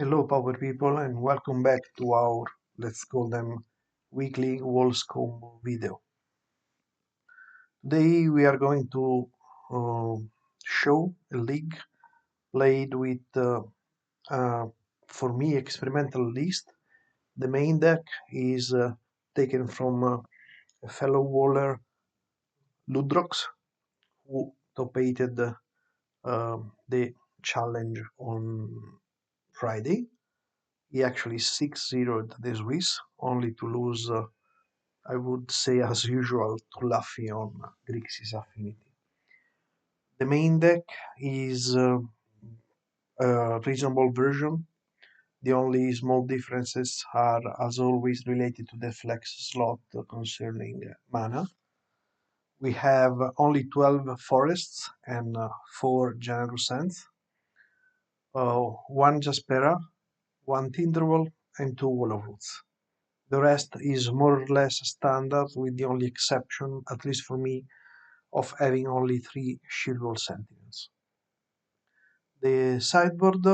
Hello, Power people, and welcome back to our, let's call them, weekly Walls Combo video. Today we are going to uh, show a league played with, for me, experimental list. The main deck is taken from a fellow waller, Luddrox, who top-8'd the challenge on Friday. He actually 6-0'd the Swiss, only to lose I would say as usual to Luffy on Grixis Affinity. The main deck is a reasonable version. The only small differences are, as always, related to the flex slot concerning mana. We have only 12 forests and 4 generous sands, 1 Jaspera, 1 Tinderwall, and 2 Wall of Roots. The rest is more or less standard, with the only exception, at least for me, of having only 3 Shieldwall Sentinels. The sideboard,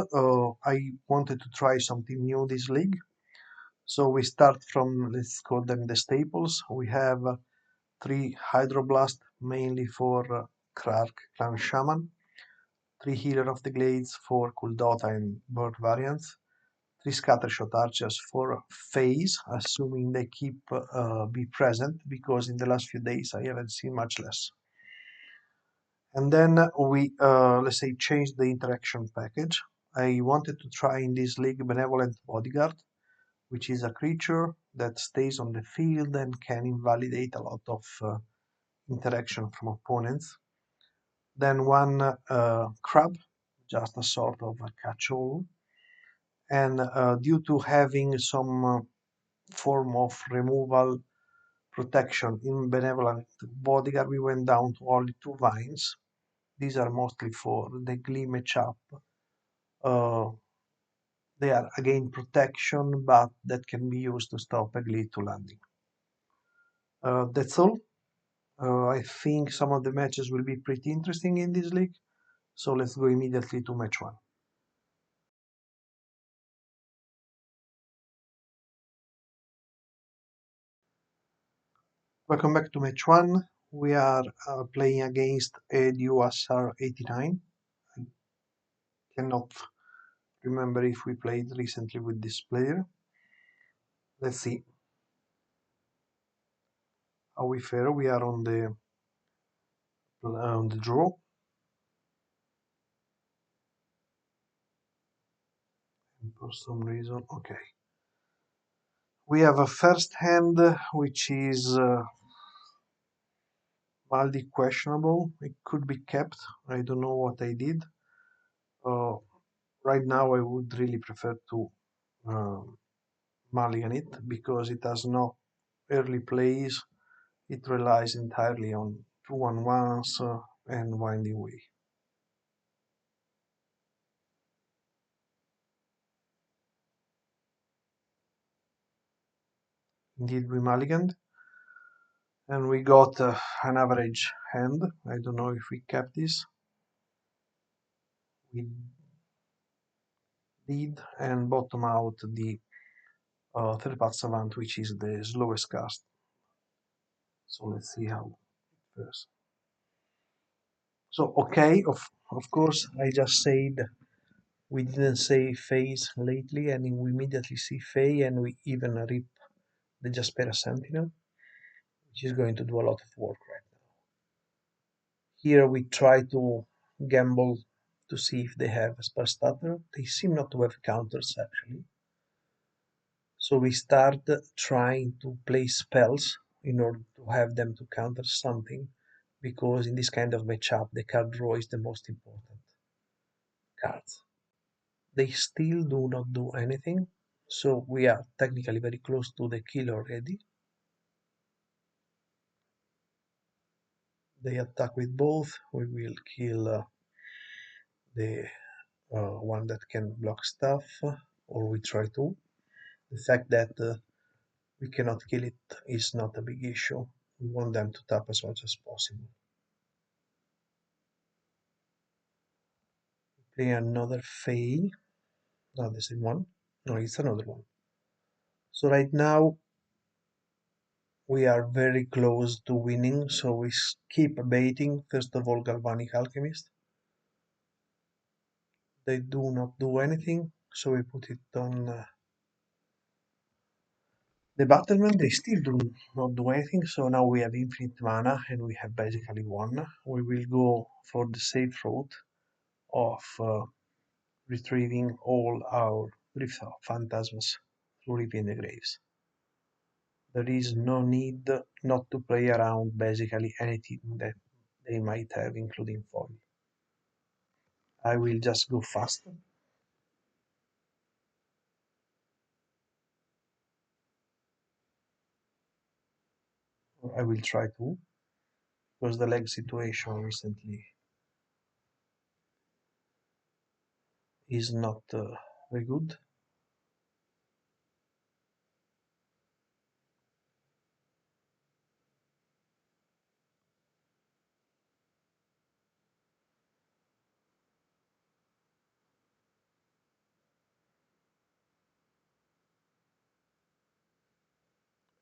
I wanted to try something new this league, so we start from, let's call them the staples. We have 3 Hydroblast, mainly for Krark Clan Shaman, 3 Healer of the Glades for Kuldota and Bird variants, 3 Scattershot Archers for Phase, assuming they keep be present, because in the last few days I haven't seen much less. And then we, let's say, changed the interaction package. I wanted to try in this league Benevolent Bodyguard, which is a creature that stays on the field and can invalidate a lot of interaction from opponents. Then 1 Crab, just a sort of a catch-all. And due to having some form of removal protection in Benevolent Bodyguard, we went down to only 2 Vines. These are mostly for the Glee matchup. They are again protection, but that can be used to stop a Glee to landing. That's all. I think some of the matches will be pretty interesting in this league, so let's go immediately to match 1. Welcome back to match 1. We are playing against a USR 89. I cannot remember if we played recently with this player. Let's see how we fare. We are on the draw. And for some reason, okay. We have a first hand which is mildly questionable. It could be kept. I don't know what I did. Right now I would really prefer to mulligan it, because it has no early plays. It relies entirely on 2-1-1s and Winding Way. Indeed, we mulliganed, and we got an average hand. I don't know if we kept this. We did, and bottom out the third path Savant, which is the slowest cast. So let's see how it fares. So, okay, of course, I just said we didn't say phase lately, and we immediately see Fae, and we even rip the Jaspera Sentinel, which is going to do a lot of work right now. Here we try to gamble to see if they have a spell stutter. They seem not to have counters, actually. So we start trying to play spells in order to have them to counter something, because in this kind of matchup the card draw is the most important card. They still do not do anything, so we are technically very close to the kill already. They attack with both. We will kill the one that can block stuff, or we try to. The fact that we cannot kill it is not a big issue. We want them to tap as much as possible. Play another Fae. Not the same one. No, it's another one. So right now we are very close to winning, so we keep baiting. First of all, Galvanic Alchemist. They do not do anything, so we put it on the battlement. They still do not do anything, so now we have infinite mana and we have basically won. We will go for the safe route of retrieving all our Drift of Phantasms through Reaping the Graves. There is no need not to play around basically anything that they might have, including foil. I will just go fast. I will try to, because the leg situation recently is not very good.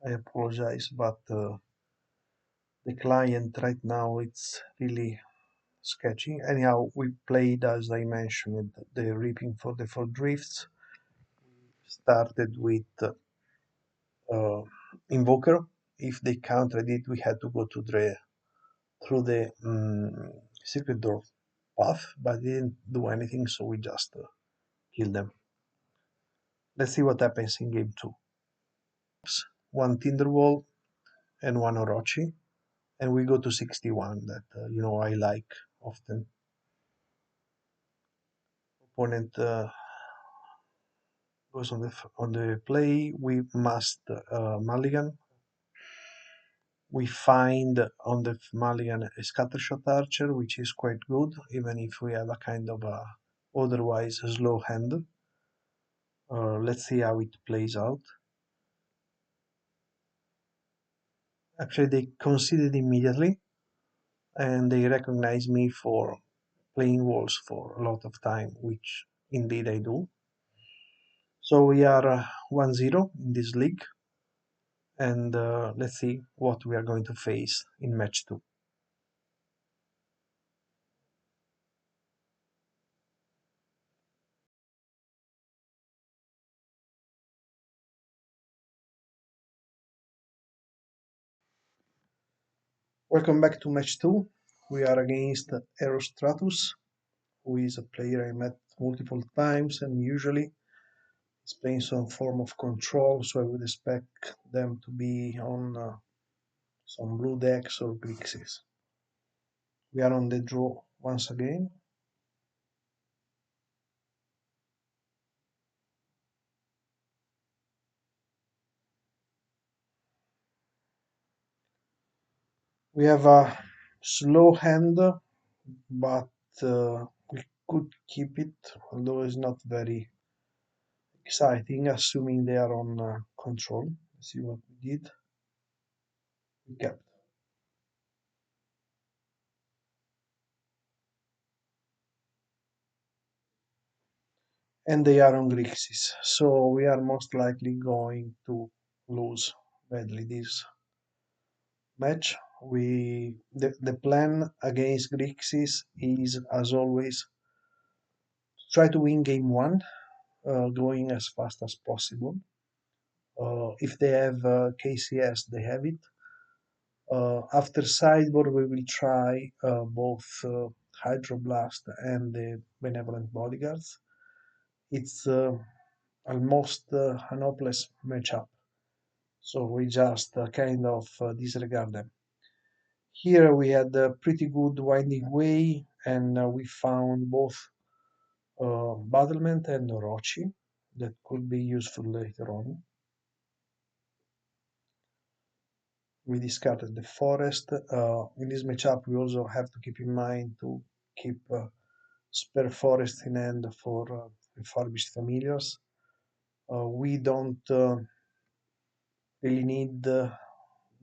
I apologize, but the client right now it's really sketchy. Anyhow, we played, as I mentioned, the Reaping for the Four Drifts. Started with uh, Invoker. If they countered it, we had to go to through the Secret Door path, but they didn't do anything, so we just killed them. Let's see what happens in game 2. One Tinderwall and one Orochi, and we go to 61, that I like often. Opponent goes on the play. We must mulligan. We find on the mulligan a Scattershot Archer, which is quite good, even if we have a kind of a otherwise slow hand. Let's see how it plays out. Actually, they conceded immediately, and they recognize me for playing walls for a lot of time, which indeed I do. So we are 1-0 in this league, and let's see what we are going to face in match 2. Welcome back to match 2. We are against Erostratus, who is a player I met multiple times and usually is playing some form of control, so I would expect them to be on some blue decks or Grixis. We are on the draw once again. We have a slow hand, but we could keep it, although it's not very exciting, assuming they are on control. Let's see what we did. We kept. And they are on Grixis, so we are most likely going to lose badly this match. The plan against Grixis is, as always, try to win game 1, going as fast as possible. If they have KCS, they have it. After sideboard, we will try both Hydroblast and the Benevolent Bodyguards. It's almost an hopeless matchup, so we just kind of disregard them. Here we had a pretty good winding way, and we found both Battlement and Orochi that could be useful later on. We discarded the forest. In this matchup, we also have to keep in mind to keep spare forest in hand for refurbished familiars. We don't really need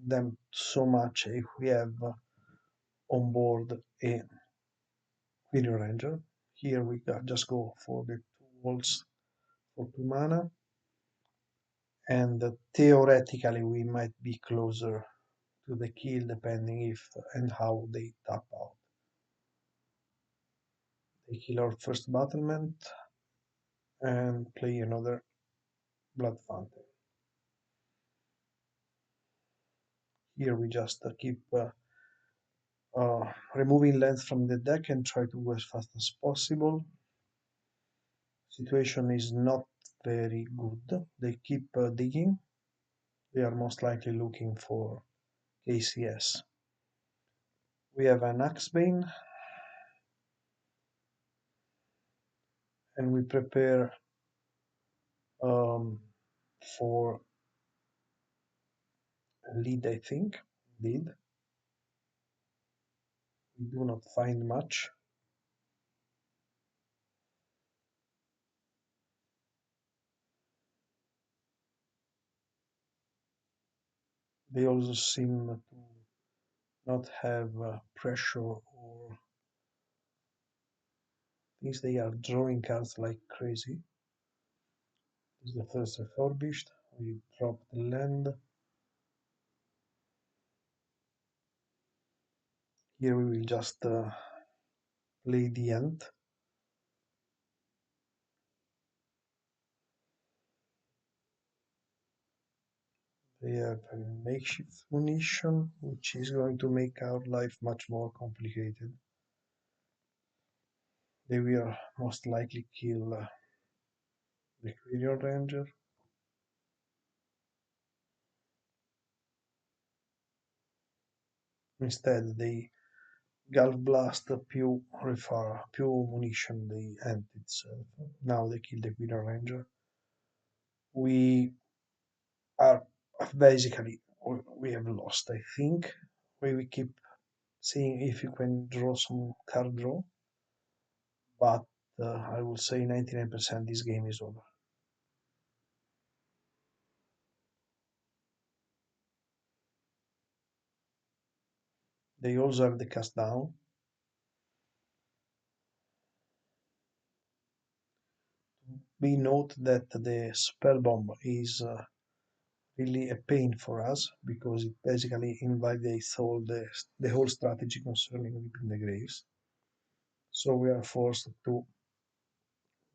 them so much if we have on board a video ranger. Here we just go for the 2 walls for 2 mana, and theoretically we might be closer to the kill depending if and how they tap out. They kill our first battlement and play another Blood Fountain. Here we just keep removing lands from the deck and try to go as fast as possible. Situation is not very good. They keep digging. They are most likely looking for KCS. We have an Axebane, and we prepare um, for a lead, I think. Indeed. We do not find much. They also seem to not have pressure or things. They are drawing cards like crazy. This is the first refurbished. We drop the land. Here we will just play the Ant. They have a makeshift munition, which is going to make our life much more complicated. They will most likely kill the Quirion Ranger. Instead, they Gulf Blast più munition the Ant itself. Now they kill the Quirion Ranger. We are basically we have lost, I think. We keep seeing if you can draw some card draw, but I will say 99% this game is over. They also have the cast down. We note that the spell bomb is really a pain for us because it basically invalidates the whole strategy concerning Leaping the Graves. So we are forced to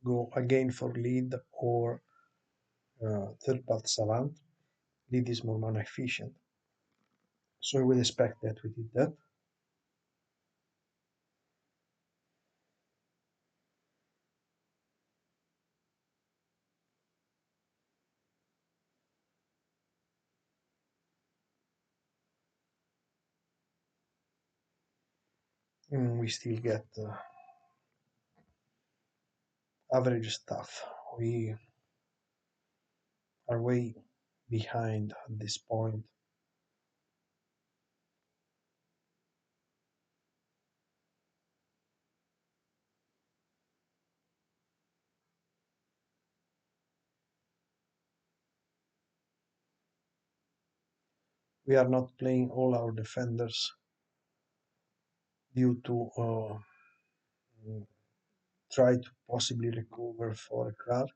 go again for lead or third path savant. Lead is more mana efficient. So I would expect that we did that. And we still get average stuff. We are way behind at this point. We are not playing all our defenders due to try to possibly recover for a Clark,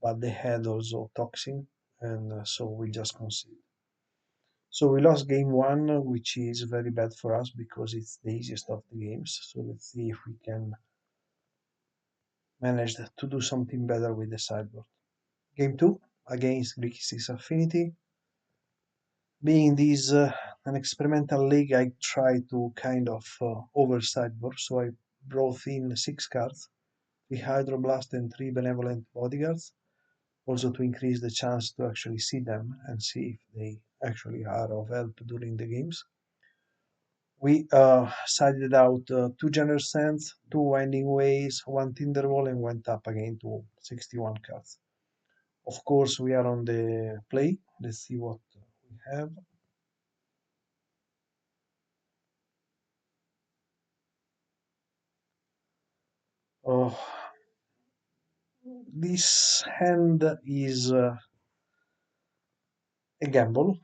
but they had also Toxin, and so we just conceded. So we lost game one, which is very bad for us because it's the easiest of the games. So let's see if we can manage to do something better with the sideboard. Game two against Grixis Affinity. Being this an experimental league, I try to kind of over sideboard, so I brought in 6 cards, 3 Hydroblast and 3 Benevolent Bodyguards, also to increase the chance to actually see them and see if they actually are of help during the games. We sided out 2 Generous Sands, 2 Winding Ways, 1 Tinderwall, and went up again to 61 cards. Of course, we are on the play. Let's see what we have. Oh, this hand is a gamble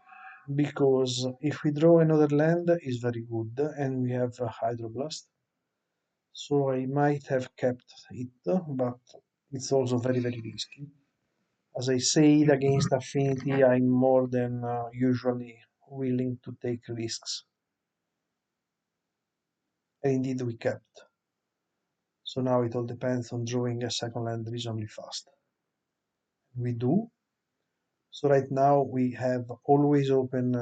because if we draw another land is very good and we have a Hydroblast. So I might have kept it, but It's also very, very risky. As I said, against Affinity, I'm more than usually willing to take risks. And indeed, we kept. So now it all depends on drawing a second land reasonably fast. We do. So right now we have always open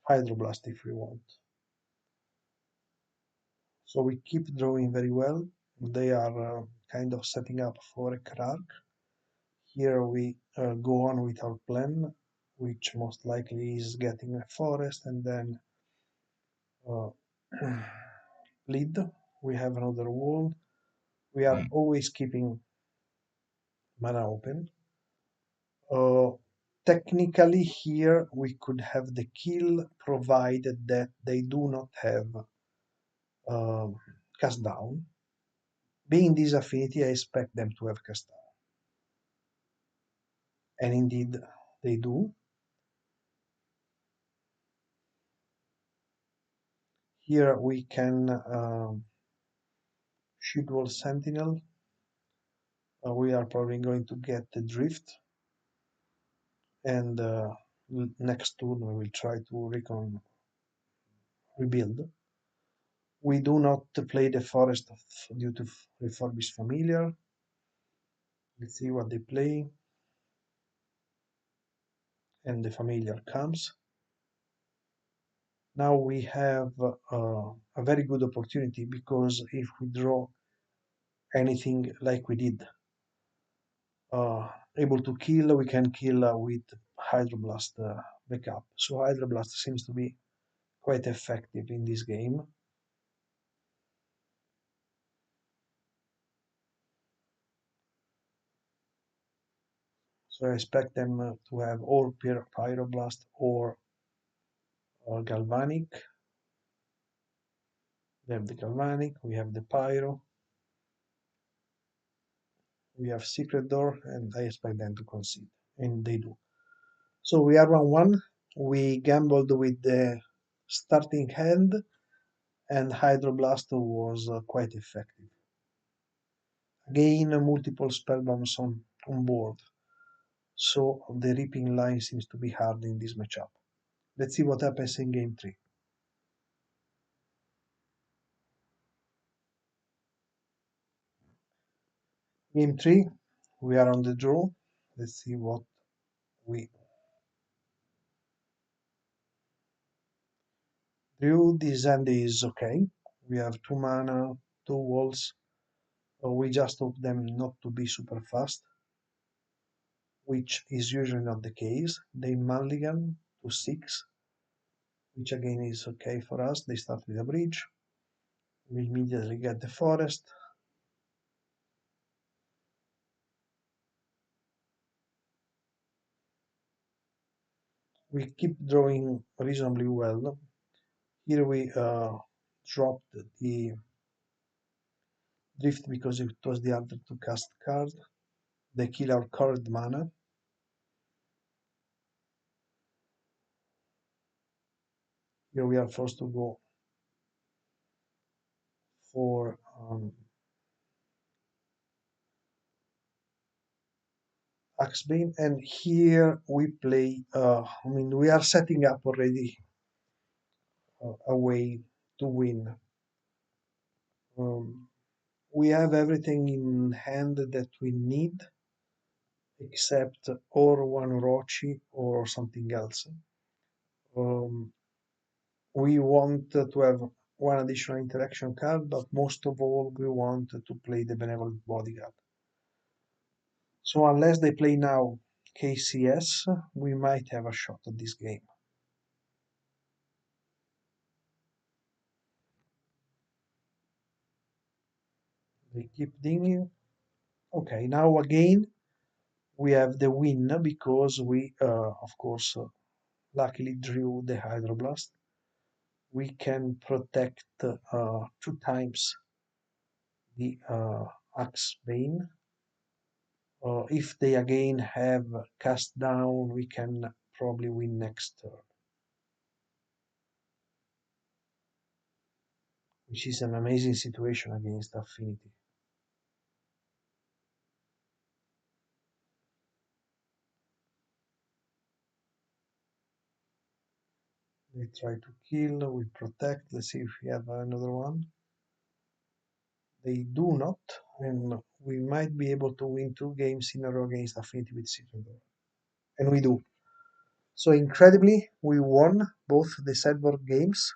Hydroblast if we want. So we keep drawing very well. They are kind of setting up for a Krark. Here we go on with our plan, which most likely is getting a forest and then uh, lead. We have another wall. We are always keeping mana open. Uh, Technically here we could have the kill provided that they do not have uh, cast down. Being this affinity, I expect them to have cast down. And indeed they do. Here we can Shield Wall Sentinel. We are probably going to get the Drift. And next turn we will try to rebuild. We do not play the forest due to Refurbish Familiar. Let's see what they play. And the Familiar comes. Now we have a very good opportunity because if we draw anything like we did, able to kill, we can kill with Hydroblast backup. So Hydroblast seems to be quite effective in this game. So I expect them to have or Pyroblast or Galvanic. They have the Galvanic, we have the Pyro, we have Secret Door, and I expect them to concede, and they do. So we are 1-1. We gambled with the starting hand, and Hydroblast was quite effective. Again, multiple spellbombs on board, so the reaping line seems to be hard in this matchup. Let's see what happens in game 3. Game 3, we are on the draw. Let's see what we drew. This hand is okay. We have 2 mana, 2 walls. We just hope them not to be super fast, which is usually not the case. They mulligan to 6, which again is okay for us. They start with a bridge. We immediately get the forest. We keep drawing reasonably well. Here we dropped the drift because it was the other to cast card. They kill our current mana. Here we are forced to go for Axebane, and here we play. We are setting up already a way to win. We have everything in hand that we need, except or one Orochi or something else. We want to have one additional interaction card, but most of all, we want to play the Benevolent Bodyguard. So unless they play now KCS, we might have a shot at this game. They keep dinging. Okay, now again, we have the win because we, of course, luckily drew the Hydroblast. We can protect 2 times the Axebane. If they again have cast down, we can probably win next turn, which is an amazing situation against Affinity. We try to kill, we protect. Let's see if we have another one. They do not, and we might be able to win 2 games in a row against Affinity with sideboard. And we do. So incredibly, we won both the sideboard games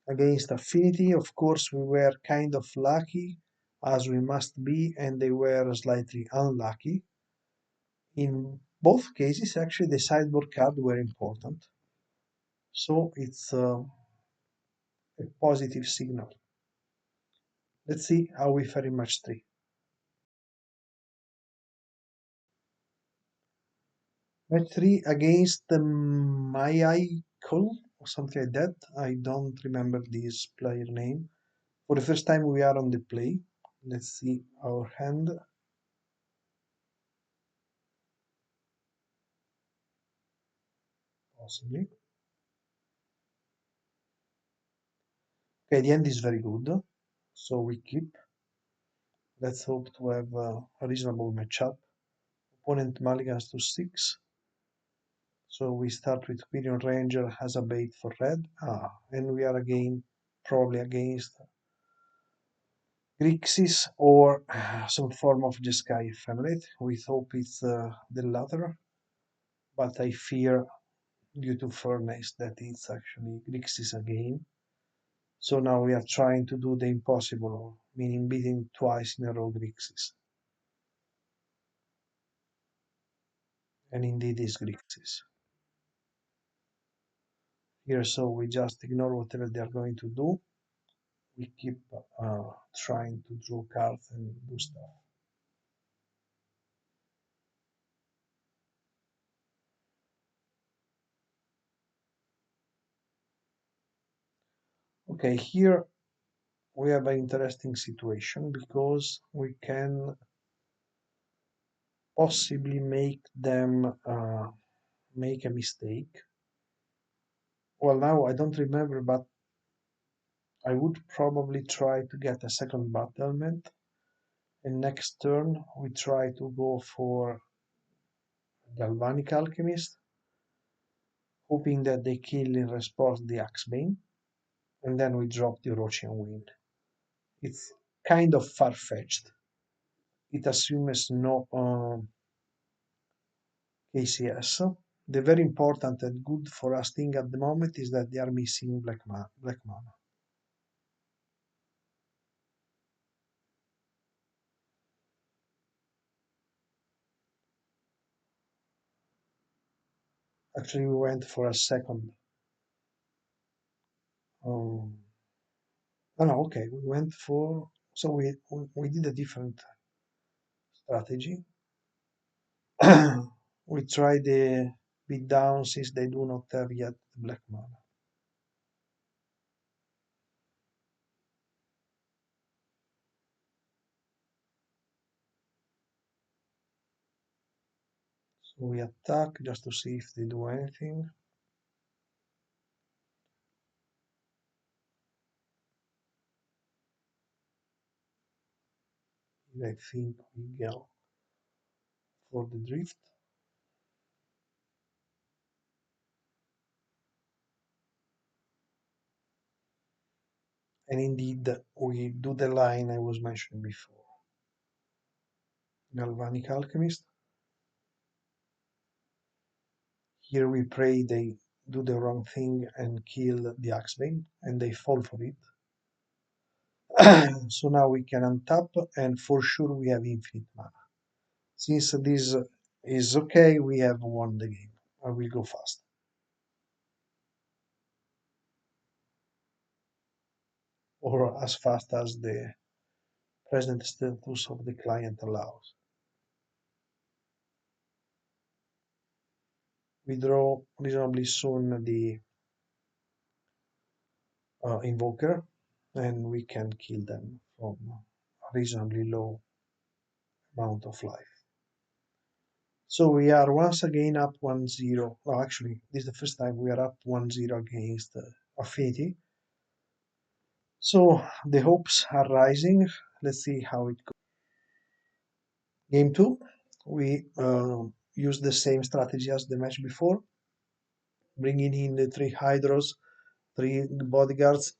against Affinity. Of course, we were kind of lucky, as we must be, and they were slightly unlucky. In both cases, actually, the sideboard cards were important. So it's a positive signal. Let's see how we fare in match 3. Match 3 against the Mayaikul or something like that. I don't remember this player name. For the first time we are on the play. Let's see our hand. Possibly. Okay, the end is very good. So we keep. Let's hope to have a reasonable matchup. Opponent mulligans to 6. So we start with Quirion Ranger as a bait for red. And we are again probably against Grixis or some form of Jeskai Ephemerate. We hope it's the latter, but I fear due to Furnace that it's actually Grixis again. So now we are trying to do the impossible, meaning beating twice in a row Grixis. And indeed it's Grixis. Here so we just ignore whatever they are going to do. We keep trying to draw cards and do stuff. Okay, here we have an interesting situation because we can possibly make them make a mistake. Well, now I don't remember, but I would probably try to get a second battlement, and next turn we try to go for Galvanic Alchemist, hoping that they kill in response the Axebane, and then we drop the Orochian Wind. It's kind of far-fetched. It assumes no KCS. The very important and good for us thing at the moment is that they are missing black mana. Actually, we went for a second. Um, no, okay, we went for. So we did a different strategy. We tried the beat down since they do not have yet the black mana. So we attack just to see if they do anything. I think we go for the drift. And indeed, we do the line I was mentioning before. Galvanic Alchemist. Here we pray they do the wrong thing and kill the Axebane, and they fall for it. So now we can untap, and for sure we have infinite mana. Since this is okay, we have won the game. I will go fast. Or as fast as the present status of the client allows. We draw reasonably soon the invoker, and we can kill them from a reasonably low amount of life. So we are once again up 1-0. Well, actually, this is the first time we are up 1-0 against Affinity. So the hopes are rising. Let's see how it goes. Game 2, we use the same strategy as the match before. bringing in the three Hydros, three bodyguards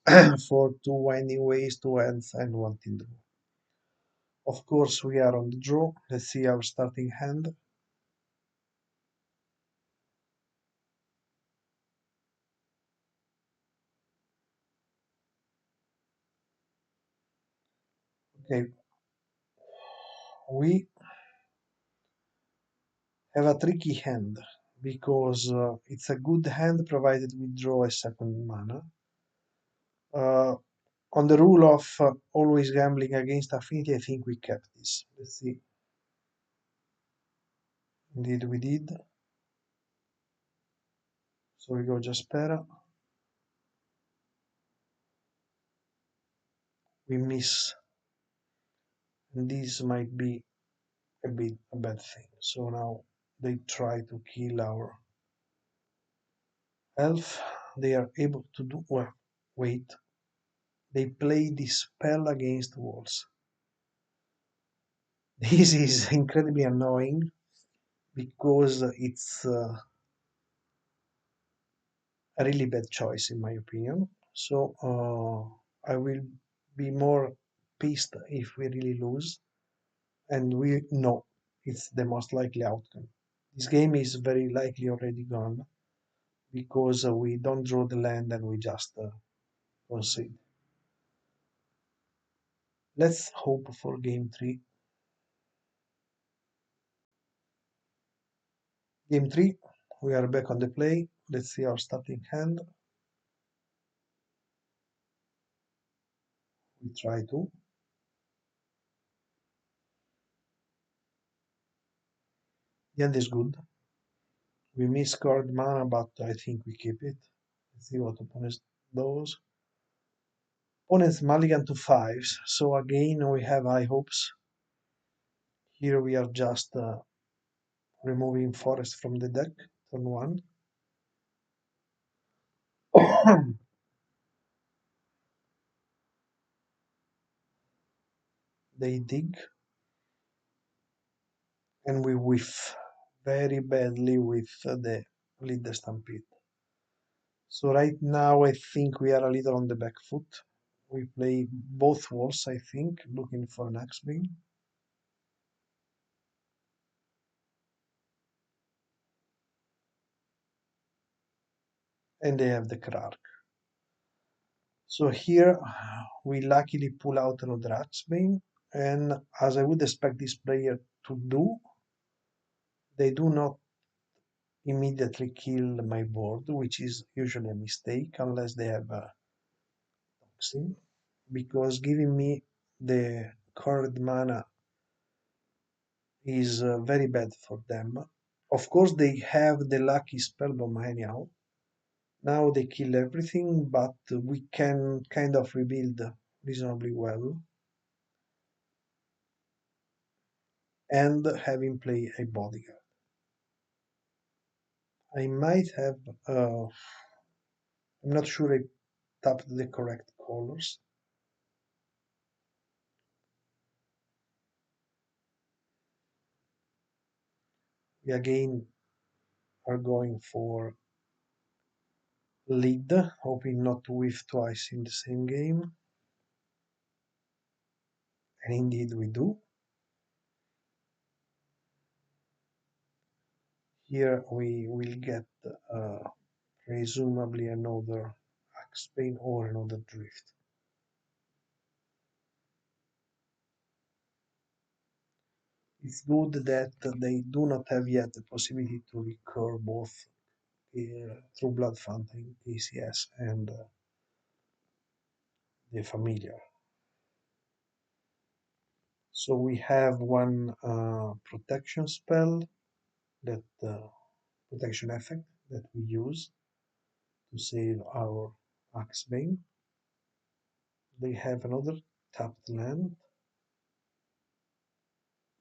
for two winding ways, two ends, and one Tinder. Of course, we are on the draw. Let's see our starting hand. Okay, we have a tricky hand because it's a good hand provided we draw a second mana. Uh, on the rule of always gambling against affinity, I think we kept this. Let's see. Indeed, we did. So we go Jaspera. We miss, and this might be a bit a bad thing. So now they try to kill our elf. They are able to do well. Wait, they play this spell against walls. This is incredibly annoying because it's a really bad choice in my opinion. So I will be more pissed if we really lose, and we know it's the most likely outcome. This game is very likely already gone because we don't draw the land and we just concede. Let's hope for game 3. Game 3, we are back on the play. Let's see our starting hand. We try to. The end is good. We misscored mana, but I think we keep it. Let's see what opponents does. Opponents mulligan to 5s, so again we have high hopes. Here we are just removing forest from the deck, turn 1. They dig, and we whiff very badly with the lead the stampede. So right now I think we are a little on the back foot. We play both walls, I think, looking for an Axebane. And they have the Krark. So here we luckily pull out another Axebane, and as I would expect this player to do, they do not immediately kill my board, which is usually a mistake unless they have a toxin, because giving me the card mana is very bad for them. Of course, they have the lucky spellbomb anyhow. Now they kill everything, but we can kind of rebuild reasonably well and have him play a bodyguard. I might have, I'm not sure I tapped the correct colors. We again are going for lead, hoping not to whiff twice in the same game. And indeed we do. Here we will get presumably another Axebane or another Drift. It's good that they do not have yet the possibility to recur both through Blood Fountain, ACS, and the Familiar. So we have one protection spell, that protection effect that we use to save our Axebane. They have another tapped land,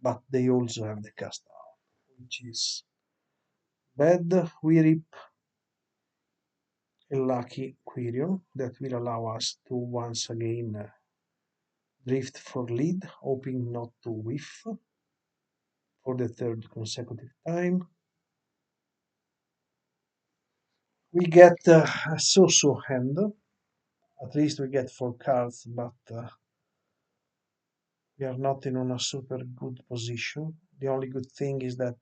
but they also have the cast out, which is bad. We rip a lucky Quirion that will allow us to once again drift for lead, hoping not to whiff for the third consecutive time. We get a so-so hand. At least we get 4 cards, but we are not in a super good position. The only good thing is that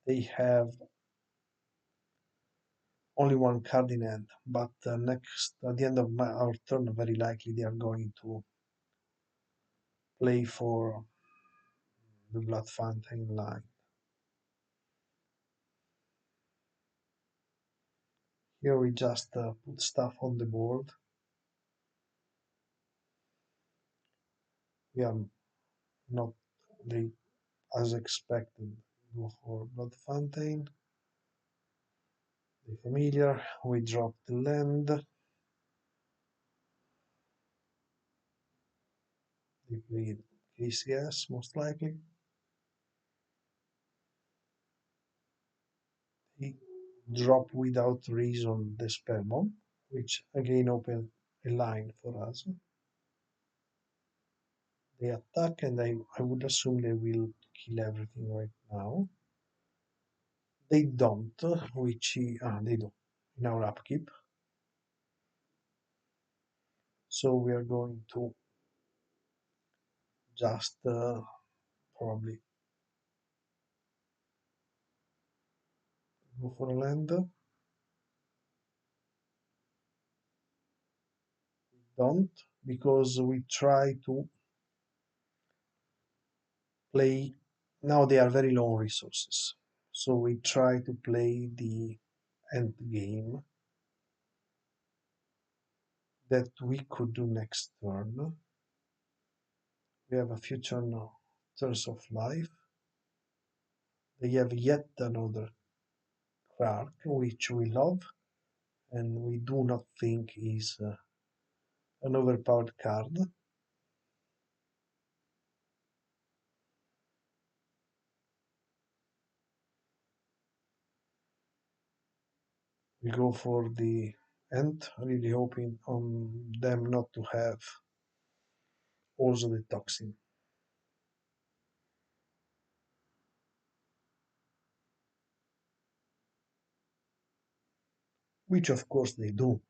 they have only 1 card in hand, but next at the end of our turn, very likely they are going to play for the Blood Fountain line. Here we just put stuff on the board. We are not they, as expected, go for Blood Fountain. The familiar, we drop the land. They play KCS most likely. He drop without reason the spell bomb, which again open a line for us. They attack, and I would assume they will kill everything right now. They don't, they don't in our upkeep. So we are going to just probably go for a land. Don't, because we try to play. Now they are very low on resources, so we try to play the end game that we could do next turn. We have a future now, turns of life. They have yet another card which we love and we do not think is an overpowered card. We go for the end, really hoping on them not to have also the toxin. Which of course they do.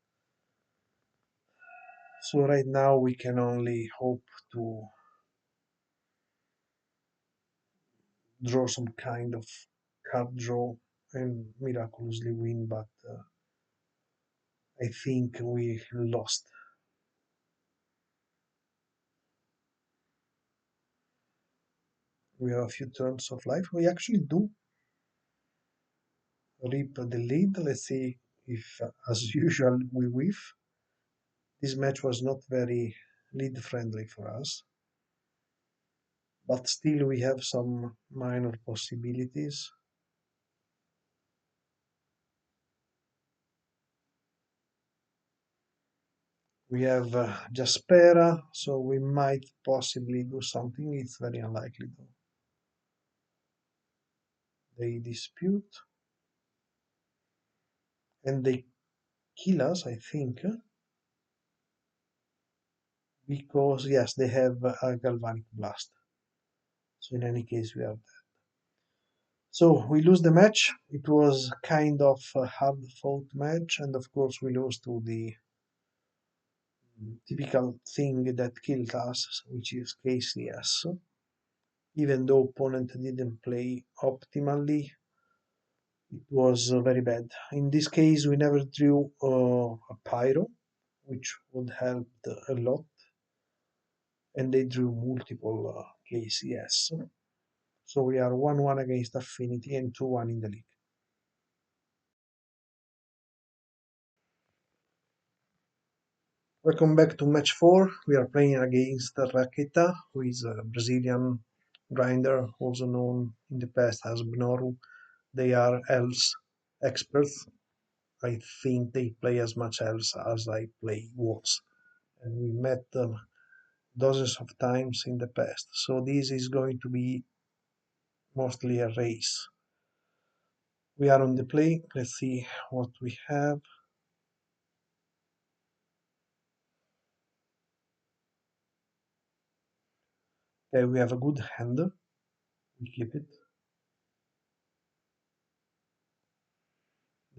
So right now we can only hope to draw some kind of card draw and miraculously win, but I think we lost. We have a few turns of life. We actually do rip the lead. Let's see if, as usual, we whiff. This match was not very lead friendly for us, but still we have some minor possibilities. We have Jaspera, so we might possibly do something. It's very unlikely though. They dispute and they kill us, I think, because yes, they have a galvanic blast. So in any case, we are dead. So we lose the match. It was kind of a hard fought match, and of course we lose to the typical thing that killed us, which is KCS. Even though opponent didn't play optimally, it was very bad. In this case, we never drew a pyro, which would help a lot, and they drew multiple KCS. So we are 1-1 against Affinity and 2-1 in the league. Welcome back to match 4. We are playing against Raqueta, who is a Brazilian grinder, also known in the past as Bnoru. They are elves experts. I think they play as much elves as I play wolves. And we met them dozens of times in the past. So this is going to be mostly a race. We are on the play. Let's see what we have. Okay, we have a good hand. We keep it.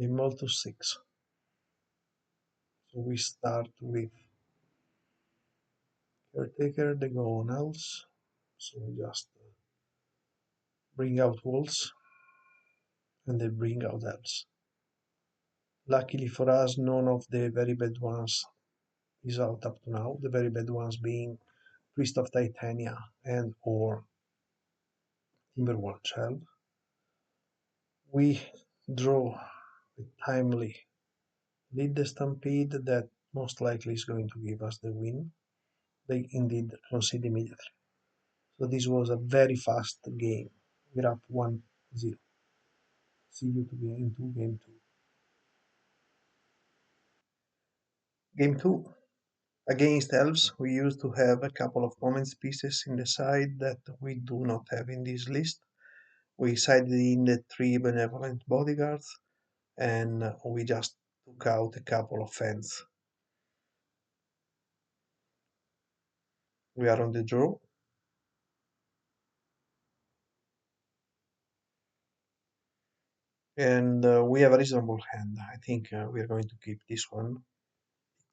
Emerald to 6. So we start with Caretaker, they go on elves. So we just bring out wolves and they bring out elves. Luckily for us, none of the very bad ones is out up to now. The very bad ones being Priest of Titania and or Timberwolf Child. We draw a timely lead the Stampede that most likely is going to give us the win. They indeed concede immediately. So this was a very fast game. We're up 1-0. See you into game 2. Game 2. Against elves, we used to have a couple of moment pieces in the side that we do not have in this list. We sided in the 3 benevolent bodyguards and we just took out a couple of fans. We are on the draw. And we have a reasonable hand. I think we are going to keep this one.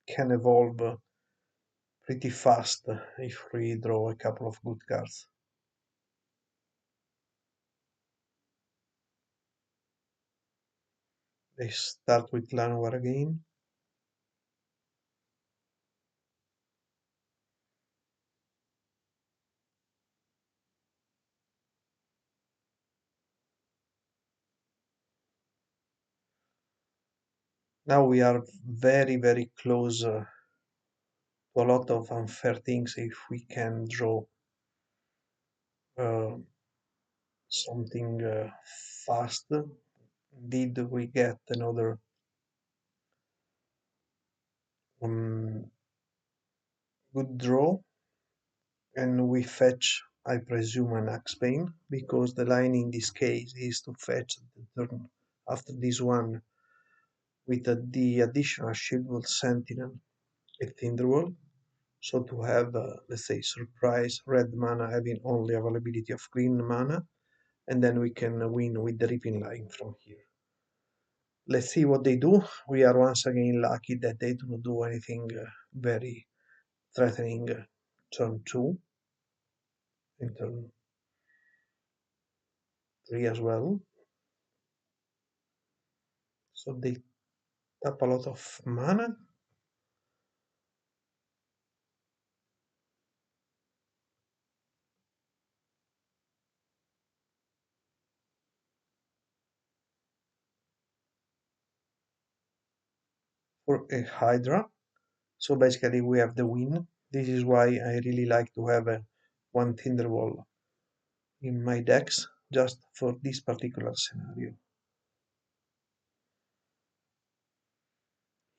Can evolve pretty fast if we draw a couple of good cards. They start with Llanowar again. Now we are very, very close to a lot of unfair things if we can draw uh, something fast. Indeed, we get another good draw, and we fetch, I presume, an Axebane, because the line in this case is to fetch the turn after this one with the additional Shieldwall Sentinel at Tinderwall. So to have, let's say, surprise red mana having only availability of green mana, and then we can win with the Ripping Line from here. Let's see what they do. We are once again lucky that they do not do anything very threatening turn 2 and turn 3 as well. So they tap a lot of mana. For a Hydra. So basically we have the win. This is why I really like to have one Tinderwall in my decks, just for this particular scenario.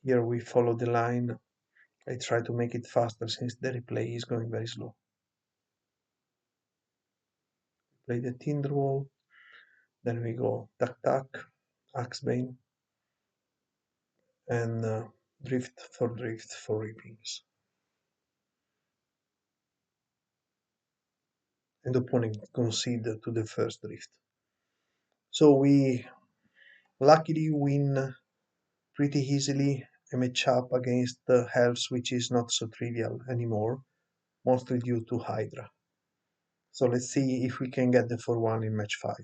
Here we follow the line. I try to make it faster since the replay is going very slow. Play the Tinderwall, then we go Tuck Tuck, Axebane, and Drift for Reapings. And opponent concede to the first drift. So we luckily win pretty easily a matchup against the elves, which is not so trivial anymore, mostly due to Hydra. So let's see if we can get the 4-1 in match 5.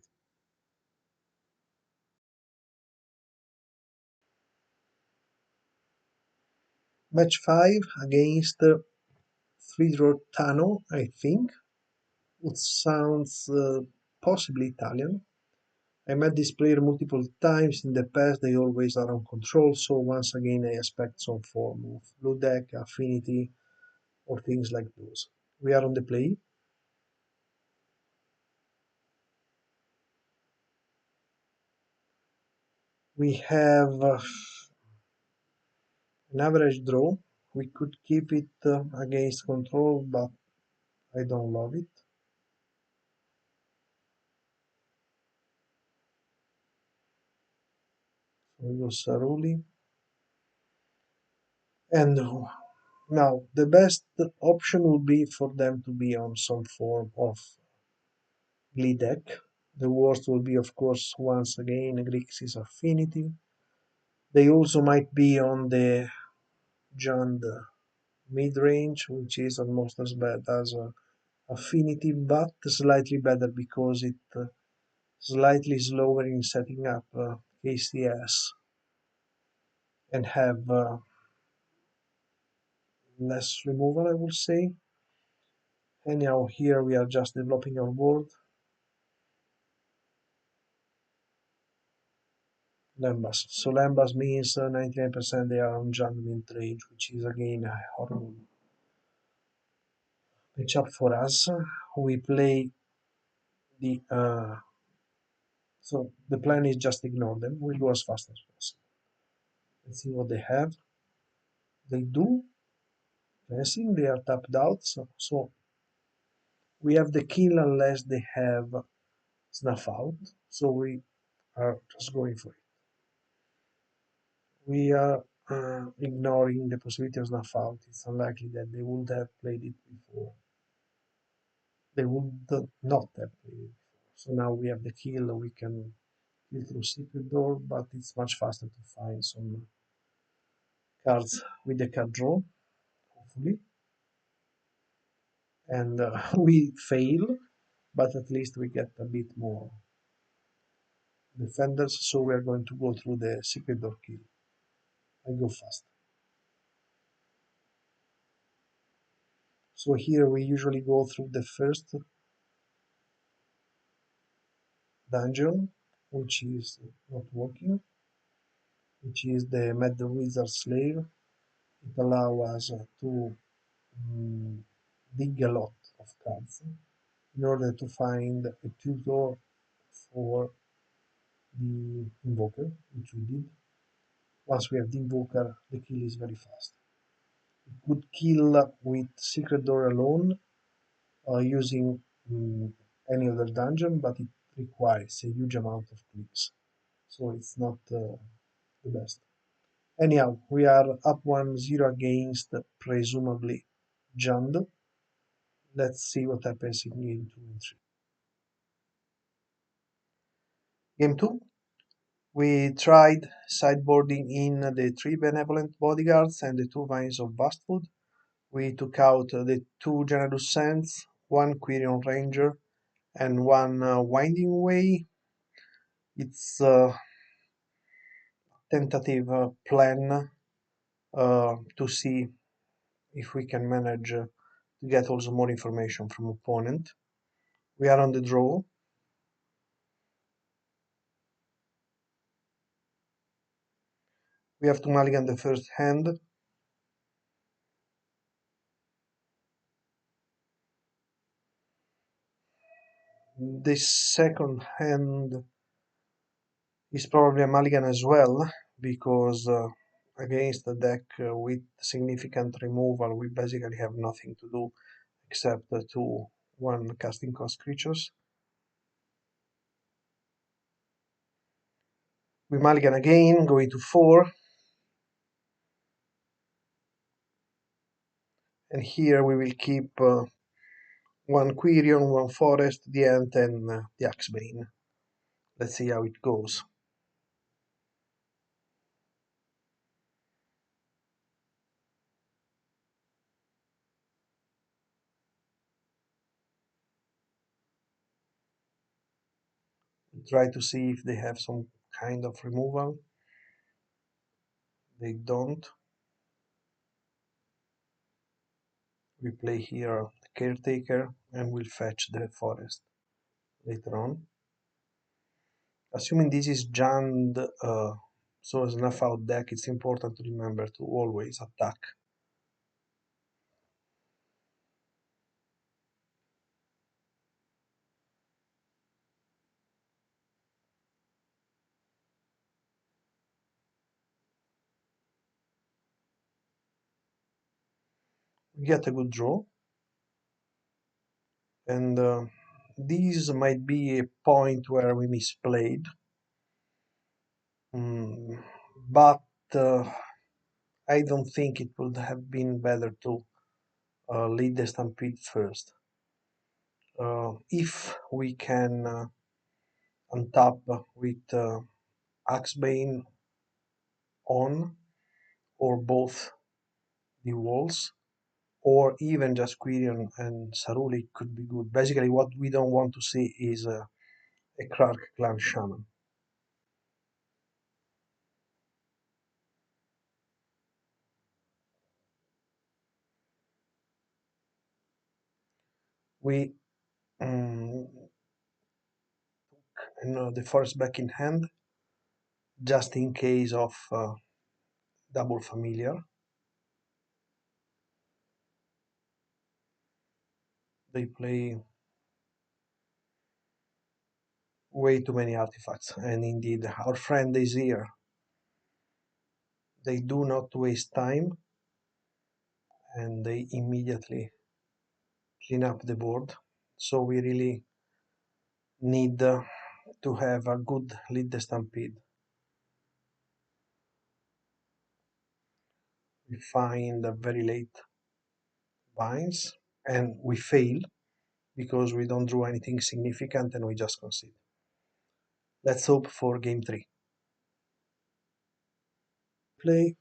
Match 5 against Friedrich Tano, I think. It sounds possibly Italian. I met this player multiple times in the past, they always are on control, so once again I expect some form of blue deck, affinity, or things like those. We are on the play. We have an average draw. We could keep it against control, but I don't love it. So we go Saruli. And now the best option would be for them to be on some form of Glee deck. The worst will be, of course, once again Grixis Affinity. They also might be on the Jund Midrange, which is almost as bad as Affinity, but slightly better because it slightly slower in setting up KCS and have less removal, I would say. Anyhow, here we are just developing our board. Lambas. So Lambas means 99% they are on Jund Midrange, which is again a horrible matchup for us. We play the so the plan is just ignore them. We'll go as fast as possible. Let's see what they have. They do. Pressing, they are tapped out. So we have the kill unless they have snuff out. So we are just going for it. We are ignoring the possibility of snuff out. It's unlikely that they would have played it before. They would not have played it before. So now we have the kill. We can kill through secret door, but it's much faster to find some cards with the card draw, hopefully. And we fail, but at least we get a bit more defenders, so we are going to go through the secret door kill. I go fast. So here we usually go through the first dungeon, which is not working, which is the Mad Wizard's Lair. It allows us to dig a lot of cards in order to find a tutor for the invoker, which we did. Once we have the invoker, the kill is very fast. We could kill with secret door alone using any other dungeon, but it requires a huge amount of clicks, so it's not the best. Anyhow, we are up 1-0 against presumably Jund. Let's see what happens in game 2 and 3. Game 2, we tried sideboarding in the 3 benevolent bodyguards and the 2 vines of Vastwood. We took out the 2 generous sands, 1 Quirion Ranger, and 1 Winding Way. It's a tentative plan to see if we can manage to get also more information from opponent. We are on the draw. We have to mulligan the first hand. The second hand is probably a mulligan as well, because against a deck with significant removal, we basically have nothing to do except to 1 casting cost creatures. We mulligan again, going to 4. And here we will keep 1 Quirion, 1 Forest, the Ant, and the Axebane. Let's see how it goes. Try to see if they have some kind of removal. They don't. We play here the Caretaker and we'll fetch the Forest later on. Assuming this is Jund, so a snuff out deck, it's important to remember to always attack. We get a good draw, and this might be a point where we misplayed. But I don't think it would have been better to lead the Stampede first. If we can untap with Axebane, on or both the walls, or even just Quirion and Saruli could be good. Basically, what we don't want to see is a Krark Clan Shaman. We the forest back in hand, just in case of double familiar. They play way too many artifacts, and indeed, our friend is here. They do not waste time, and they immediately clean up the board. So we really need to have a good lead the stampede. We find very late binds, and we fail because we don't draw anything significant and we just concede. Let's hope for game 3. Play.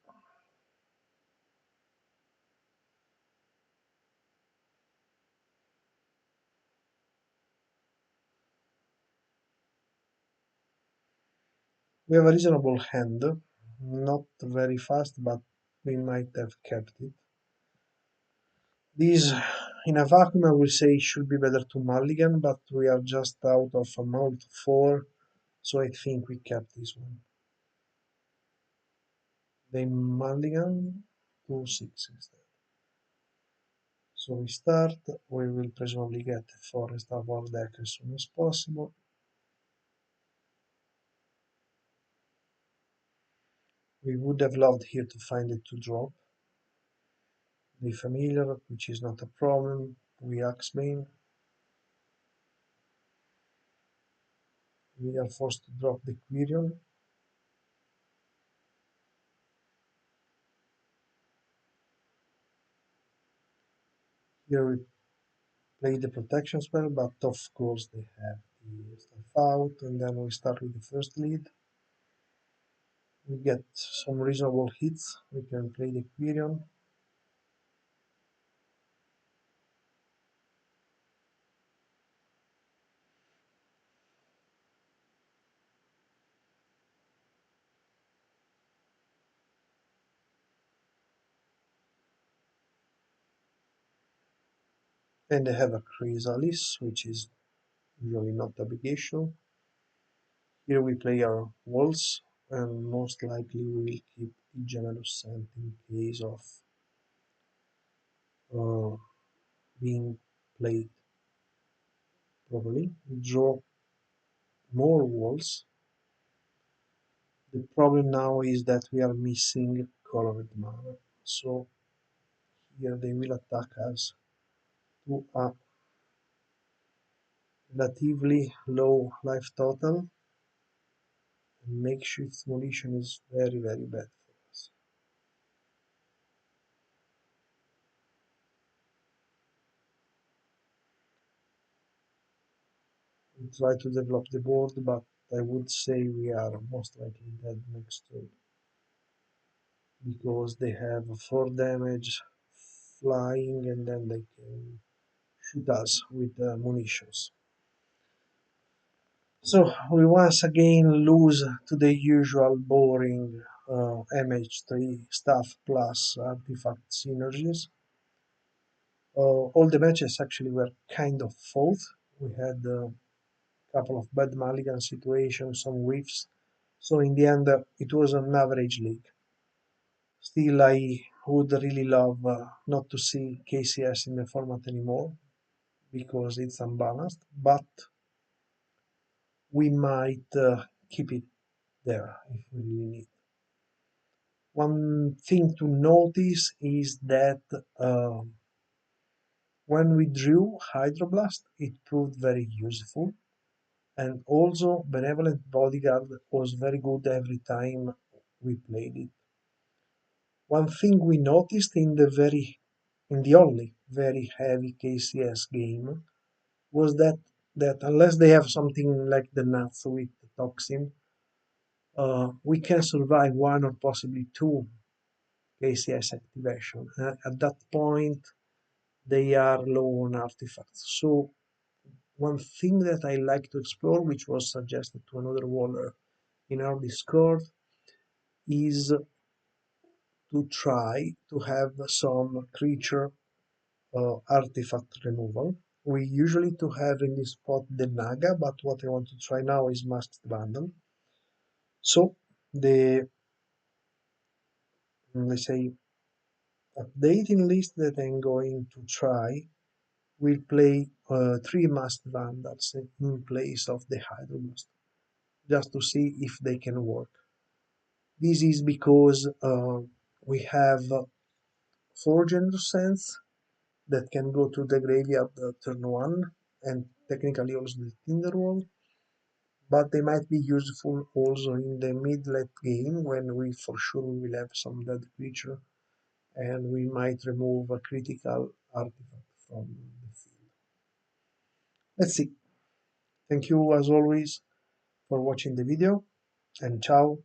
We have a reasonable hand, not very fast, but we might have kept it. These, in a vacuum, I will say should be better to mulligan, but we are just out of a mount 4, so I think we kept this one. They mulligan to 6 instead. So we start, we will presumably get a forest of our deck as soon as possible. We would have loved here to find a 2-drop. The familiar, which is not a problem. We Axebane. We are forced to drop the Quirion. Here we play the protection spell, but of course they have the stuff out, and then we start with the first lead. We get some reasonable hits. We can play the Quirion. And they have a Chrysalis, which is usually not a big issue. Here we play our walls, and most likely we will keep the Generous Scent in case of uh, being played properly. We draw more walls. The problem now is that we are missing colored mana, so here they will attack us to a relatively low life total, and makeshift demolition is very bad for us. We try to develop the board, but I would say we are most likely dead next turn because they have 4 damage flying and then they can shoot us with munitions. So we once again lose to the usual boring MH3 stuff plus artifact synergies. All the matches actually were kind of fought. We had a couple of bad mulligan situations, some whiffs. So in the end, it was an average league. Still, I would really love not to see KCS in the format anymore because it's unbalanced, but we might keep it there if we really need. One thing to notice is that when we drew Hydroblast, it proved very useful, and also Benevolent Bodyguard was very good every time we played it. One thing we noticed in the only very heavy KCS game was that unless they have something like the nuts with the toxin, we can survive one or possibly two KCS activation. At that point, they are low on artifacts. So one thing that I like to explore, which was suggested to another waller in our Discord, is to try to have some creature artifact removal. We usually to have in this spot the Naga, but what I want to try now is Masked Bundle. So the, let's say, updating list that I'm going to try will play 3 Masked Vandals in place of the Hydroblast, just to see if they can work. This is because we have 4 Gender Sense that can go to the graveyard turn 1, and technically also the Tinderwall, but they might be useful also in the mid-late game when we for sure will have some dead creature and we might remove a critical artifact from the field. Let's see. Thank you as always for watching the video, and ciao.